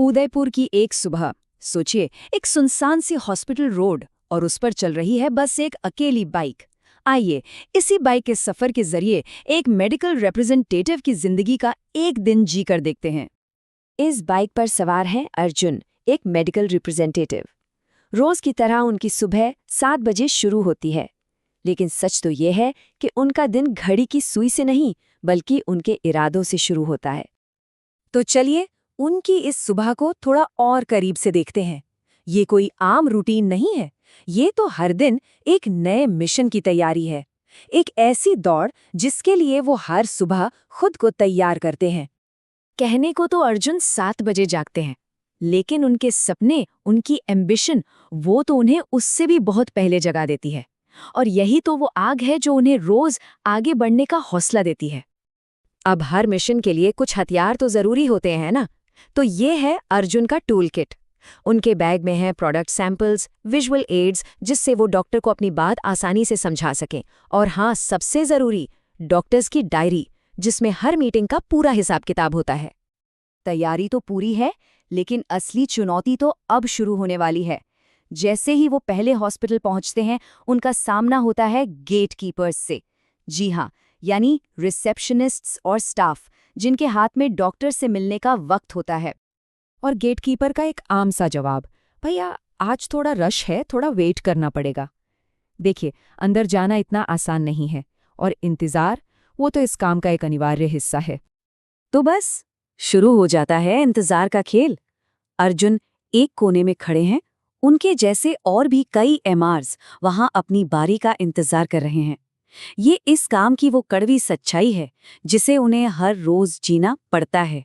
उदयपुर की एक सुबह। सोचिए, एक सुनसान सी हॉस्पिटल रोड और उस पर चल रही है बस एक अकेली बाइक। आइए, इसी बाइक के सफर के जरिए एक मेडिकल रिप्रेजेंटेटिव की जिंदगी का एक दिन जीकर देखते हैं। इस बाइक पर सवार है अर्जुन, एक मेडिकल रिप्रेजेंटेटिव। रोज की तरह उनकी सुबह 7 बजे शुरू होती है। लेकिन सच तो ये है कि उनका दिन घड़ी की सुई से नहीं, बल्कि उनके इरादों से शुरू होता है। तो चलिए, उनकी इस सुबह को थोड़ा और करीब से देखते हैं। ये कोई आम रूटीन नहीं है, ये तो हर दिन एक नए मिशन की तैयारी है। एक ऐसी दौड़ जिसके लिए वो हर सुबह खुद को तैयार करते हैं। कहने को तो अर्जुन 7 बजे जागते हैं, लेकिन उनके सपने, उनकी एम्बिशन, वो तो उन्हें उससे भी बहुत पहले जगा देती है। और यही तो वो आग है जो उन्हें रोज आगे बढ़ने का हौसला देती है। अब हर मिशन के लिए कुछ हथियार तो जरूरी होते हैं ना, तो ये है अर्जुन का टूल किट। उनके बैग में है प्रोडक्ट सैंपल्स, विजुअल एड्स, जिससे वो डॉक्टर को अपनी बात आसानी से समझा सकें। और हाँ, सबसे जरूरी, डॉक्टर्स की डायरी, जिसमें हर मीटिंग का पूरा हिसाब किताब होता है। तैयारी तो पूरी है, लेकिन असली चुनौती तो अब शुरू होने वाली है। जैसे ही वो पहले हॉस्पिटल पहुंचते हैं, उनका सामना होता है गेट कीपर्स से। जी हाँ, यानी रिसेप्शनिस्ट्स और स्टाफ, जिनके हाथ में डॉक्टर से मिलने का वक्त होता है। और गेटकीपर का एक आम सा जवाब, भैया आज थोड़ा रश है, थोड़ा वेट करना पड़ेगा। देखिए, अंदर जाना इतना आसान नहीं है, और इंतज़ार, वो तो इस काम का एक अनिवार्य हिस्सा है। तो बस शुरू हो जाता है इंतज़ार का खेल। अर्जुन एक कोने में खड़े हैं, उनके जैसे और भी कई एमआरस वहां अपनी बारी का इंतजार कर रहे हैं। ये इस काम की वो कड़वी सच्चाई है जिसे उन्हें हर रोज जीना पड़ता है।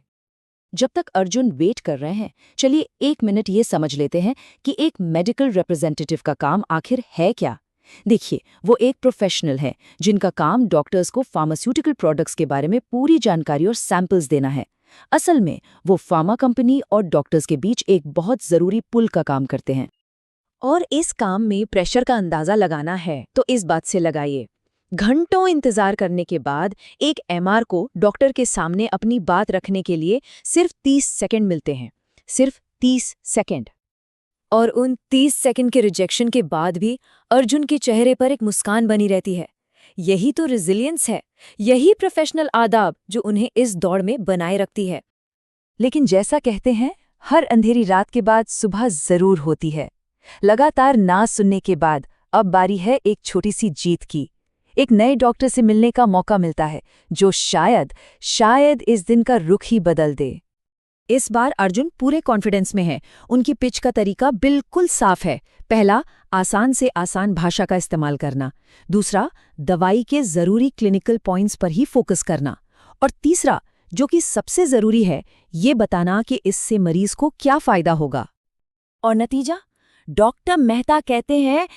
जब तक अर्जुन वेट कर रहे हैं, चलिए 1 मिनट ये समझ लेते हैं कि एक मेडिकल रिप्रेजेंटेटिव का काम आखिर है क्या। देखिए, वो एक प्रोफेशनल है जिनका काम डॉक्टर्स को फार्मास्यूटिकल प्रोडक्ट्स के बारे में पूरी जानकारी और सैंपल्स देना है। असल में वो फार्मा कंपनी और डॉक्टर्स के बीच एक बहुत जरूरी पुल का काम करते हैं। और इस काम में प्रेशर का अंदाजा लगाना है तो इस बात से लगाइए, घंटों इंतजार करने के बाद एक एमआर को डॉक्टर के सामने अपनी बात रखने के लिए सिर्फ 30 सेकंड मिलते हैं। सिर्फ 30 सेकंड। और उन 30 सेकंड के रिजेक्शन के बाद भी अर्जुन के चेहरे पर एक मुस्कान बनी रहती है। यही तो रेजिलियंस है, यही प्रोफेशनल आदाब जो उन्हें इस दौड़ में बनाए रखती है। लेकिन जैसा कहते हैं, हर अंधेरी रात के बाद सुबह जरूर होती है। लगातार ना सुनने के बाद अब बारी है एक छोटी सी जीत की। एक नए डॉक्टर से मिलने का मौका मिलता है जो शायद इस दिन का रुख ही बदल दे। इस बार अर्जुन पूरे कॉन्फिडेंस में है। उनकी पिच का तरीका बिल्कुल साफ है। पहला, आसान से आसान भाषा का इस्तेमाल करना। दूसरा, दवाई के जरूरी क्लिनिकल पॉइंट्स पर ही फोकस करना। और तीसरा, जो कि सबसे जरूरी है, ये बताना कि इससे मरीज को क्या फायदा होगा। और नतीजा, डॉक्टर मेहता कहते हैं,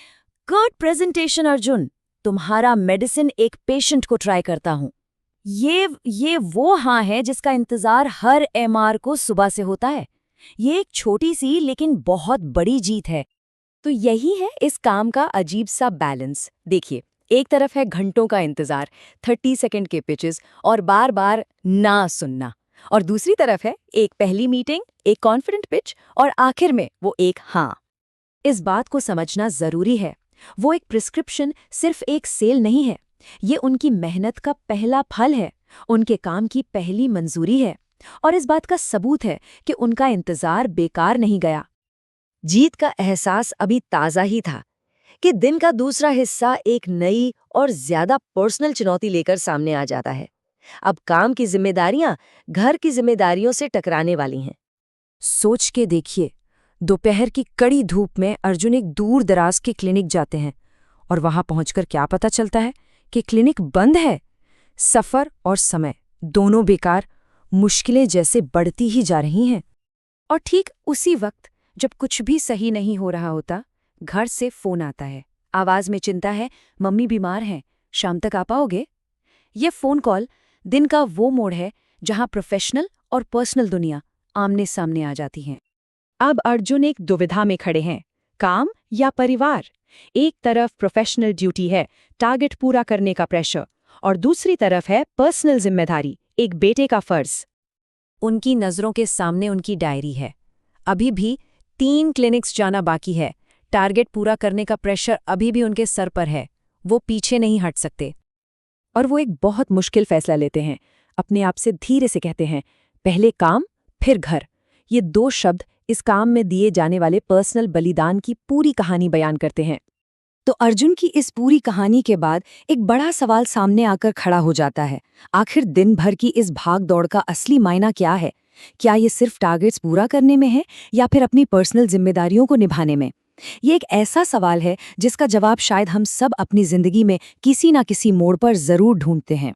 गुड प्रेजेंटेशन अर्जुन, तुम्हारा मेडिसिन एक पेशेंट को ट्राई करता हूं। ये वो हाँ है जिसका इंतजार हर एमआर को सुबह से होता है। ये एक छोटी सी लेकिन बहुत बड़ी जीत है। तो यही है इस काम का अजीब सा बैलेंस। देखिए, एक तरफ है घंटों का इंतजार, 30 सेकंड के पिचेस और बार बार ना सुनना, और दूसरी तरफ है एक पहली मीटिंग, एक कॉन्फिडेंट पिच और आखिर में वो एक हाँ। इस बात को समझना जरूरी है, वो एक प्रिस्क्रिप्शन सिर्फ एक सेल नहीं है। ये उनकी मेहनत का पहला फल है, उनके काम की पहली मंजूरी है, और इस बात का सबूत है कि उनका इंतजार बेकार नहीं गया। जीत का एहसास अभी ताज़ा ही था कि दिन का दूसरा हिस्सा एक नई और ज्यादा पर्सनल चुनौती लेकर सामने आ जाता है। अब काम की जिम्मेदारियां घर की जिम्मेदारियों से टकराने वाली हैं। सोच के देखिए, दोपहर की कड़ी धूप में अर्जुन एक दूर दराज के क्लिनिक जाते हैं, और वहां पहुंचकर क्या पता चलता है कि क्लिनिक बंद है। सफर और समय दोनों बेकार, मुश्किलें जैसे बढ़ती ही जा रही हैं। और ठीक उसी वक्त जब कुछ भी सही नहीं हो रहा होता, घर से फोन आता है। आवाज में चिंता है, मम्मी बीमार हैं, शाम तक आ पाओगे? ये फोन कॉल दिन का वो मोड़ है जहां प्रोफेशनल और पर्सनल दुनिया आमने सामने आ जाती हैं। अब अर्जुन एक दुविधा में खड़े हैं, काम या परिवार। एक तरफ प्रोफेशनल ड्यूटी है, टारगेट पूरा करने का प्रेशर, और दूसरी तरफ है पर्सनल जिम्मेदारी, एक बेटे का फर्ज। उनकी नजरों के सामने उनकी डायरी है, अभी भी 3 क्लिनिक्स जाना बाकी है। टारगेट पूरा करने का प्रेशर अभी भी उनके सर पर है। वो पीछे नहीं हट सकते। और वो एक बहुत मुश्किल फैसला लेते हैं। अपने आप से धीरे से कहते हैं, पहले काम फिर घर। ये 2 शब्द इस काम में दिए जाने वाले पर्सनल बलिदान की पूरी कहानी बयान करते हैं। तो अर्जुन की इस पूरी कहानी के बाद एक बड़ा सवाल सामने आकर खड़ा हो जाता है। आखिर दिन भर की इस भाग दौड़ का असली मायना क्या है? क्या ये सिर्फ टारगेट्स पूरा करने में है या फिर अपनी पर्सनल जिम्मेदारियों को निभाने में? ये एक ऐसा सवाल है जिसका जवाब शायद हम सब अपनी जिंदगी में किसी ना किसी मोड़ पर जरूर ढूंढते हैं।